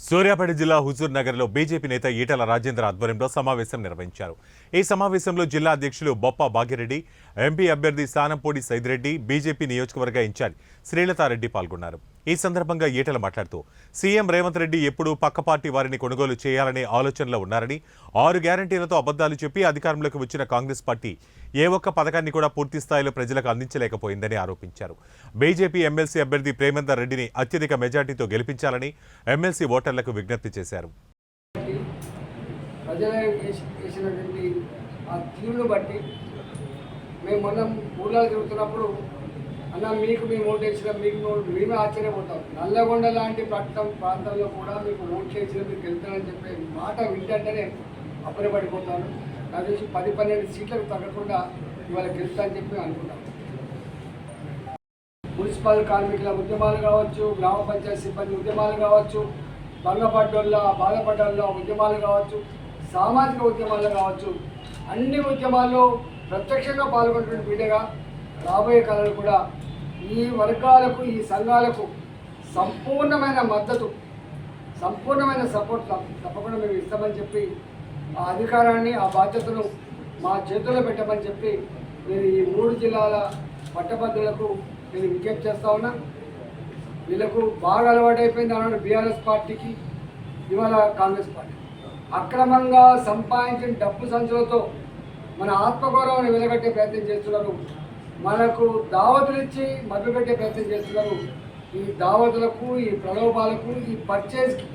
సూర్యాపేట జిల్లా హుజూర్ నగర్లో బీజేపీ నేత ఈటల రాజేంద్ర ఆధ్వర్యంలో సమావేశం నిర్వహించారు. ఈ సమావేశంలో జిల్లా అధ్యక్షులు బొప్ప భాగ్యరెడ్డి, ఎంపీ అభ్యర్థి సానంపూడి సైదిరెడ్డి, బీజేపీ నియోజకవర్గ ఇన్ఛార్జ్ శ్రీలతారెడ్డి పాల్గొన్నారు. ఈ సందర్భంగా ఈటల మాట్లాడుతూ సీఎం రేవంత్ రెడ్డి ఎప్పుడూ పక్క పార్టీ వారిని కొనుగోలు చేయాలనే ఆలోచనలో ఉన్నారని, 6 గ్యారంటీలతో అబద్దాలు చెప్పి అధికారంలోకి వచ్చిన కాంగ్రెస్ పార్టీ ఏ ఒక్క పథకాన్ని కూడా పూర్తి స్థాయిలో ప్రజలకు అందించలేకపోయిందని ఆరోపించారు. బీజేపీ ఎమ్మెల్సీ అభ్యర్థి ప్రేమేందర్ రెడ్డిని అత్యధిక మెజార్టీతో గెలిపించాలని ఎమ్మెల్సీ ఓటర్లకు విజ్ఞప్తి చేశారు. అన్న మీకు మేము ఓటు వేసిన మీకు మేమే ఆశ్చర్యపోతాం. నల్లగొండ లాంటి ప్రాంతంలో కూడా మీకు ఓటు చేసిన మీకు వెళ్తానని చెప్పే మాట వింటేనే అప్పుడపడిపోతాను. నాకు తెలిసి 10-12 సీట్లకు తగ్గకుండా ఇవాళ గెలుస్తానని చెప్పి అనుకుంటాం. మున్సిపల్ కార్మికుల ఉద్యమాలు కావచ్చు, గ్రామ పంచాయతీ సిబ్బంది ఉద్యమాలు కావచ్చు, భంగపడ్డోళ్ళ బాధపడ్డోళ్ళ ఉద్యమాలు కావచ్చు, సామాజిక ఉద్యమాలు కావచ్చు, అన్ని ఉద్యమాల్లో ప్రత్యక్షంగా పాల్గొంటున్న బిడ్డగా రాబోయే కాలంలో కూడా ఈ వర్గాలకు, ఈ సంఘాలకు సంపూర్ణమైన మద్దతు, సంపూర్ణమైన సపోర్ట్ తప్పకుండా మేము ఇస్తామని చెప్పి ఆ అధికారాన్ని, ఆ బాధ్యతను మా చేతుల్లో పెట్టమని చెప్పి నేను ఈ 3 జిల్లాల పట్టభద్రులకు నేను విజ్ఞప్తి చేస్తా ఉన్నా. వీళ్ళకు బాగా అలవాటైపోయింది అన్నాడు బీఆర్ఎస్ పార్టీకి, ఇవాళ కాంగ్రెస్ పార్టీ అక్రమంగా సంపాదించిన డబ్బు సంచులతో మన ఆత్మగౌరవాన్ని వెలగట్టే ప్రయత్నం చేస్తున్నారు. మనకు దావతులు ఇచ్చి మభ్యపెట్టే ప్రయత్నం చేస్తున్నారు. ఈ దావతులకు, ఈ ప్రలోభాలకు, ఈ పర్చేజ్కి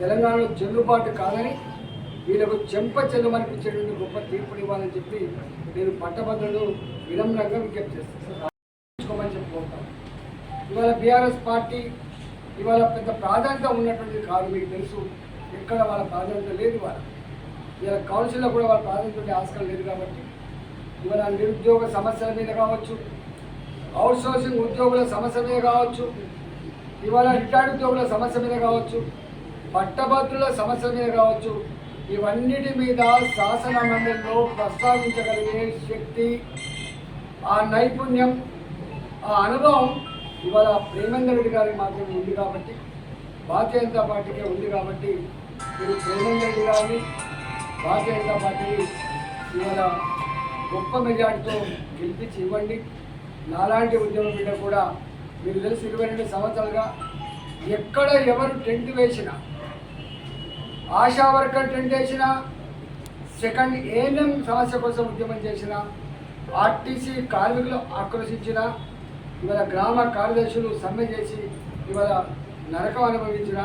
తెలంగాణలో చెల్లుబాటు కాదని వీళ్ళకు చెల్లమనిపించేటువంటి గొప్ప తీర్పులు ఇవ్వాలని చెప్పి నేను పట్టభద్రులు వినమ్రంగా విజ్ఞప్తి చేస్తాను చెప్పుకుంటాను. ఇవాళ బీఆర్ఎస్ పార్టీ ఇవాళ పెద్ద ప్రాధాన్యత ఉన్నటువంటిది కాదు. మీకు తెలుసు, ఎక్కడ వాళ్ళ ప్రాధాన్యత లేదు. ఇవాళ కౌన్సిల్లో కూడా వాళ్ళ ప్రాధాన్యత ఆస్కారం లేదు. కాబట్టి ఇవాళ నిరుద్యోగ సమస్యల మీద కావచ్చు, అవుట్సోర్సింగ్ ఉద్యోగుల సమస్య మీద కావచ్చు, ఇవాళ రిటైర్డ్ ఉద్యోగుల సమస్య మీద కావచ్చు, పట్టభద్రుల సమస్య మీద కావచ్చు, ఇవన్నిటి మీద శాసన మండలిలో ప్రస్తావించగలిగే శక్తి, ఆ నైపుణ్యం, ఆ అనుభవం ఇవాళ ప్రేమేందర్ రెడ్డి గారికి మాత్రమే ఉంది. కాబట్టి భారతీయ జనతా పార్టీకే ఉంది. కాబట్టి మీరు ప్రేమేందర్ రెడ్డి గారిని, భారతీయ జనతా పార్టీని ఇవాళ గొప్ప మెజార్టీతో గెలిపించి ఇవ్వండి. నాలాంటి ఉద్యమం మీద కూడా మీకు తెలిసి 22 సంవత్సరాలుగా ఎక్కడ ఎవరు టెంట్ వేసినా, ఆశా వర్కర్ టెంట్ వేసినా, సెకండ్ ఏఎన్ఎం సమస్య కోసం ఉద్యమం చేసిన, ఆర్టీసీ కార్మికులు ఆక్రోశించిన, ఇవాళ గ్రామ కార్యదర్శులు సమ్మె చేసి ఇవాళ నరకం అనుభవించిన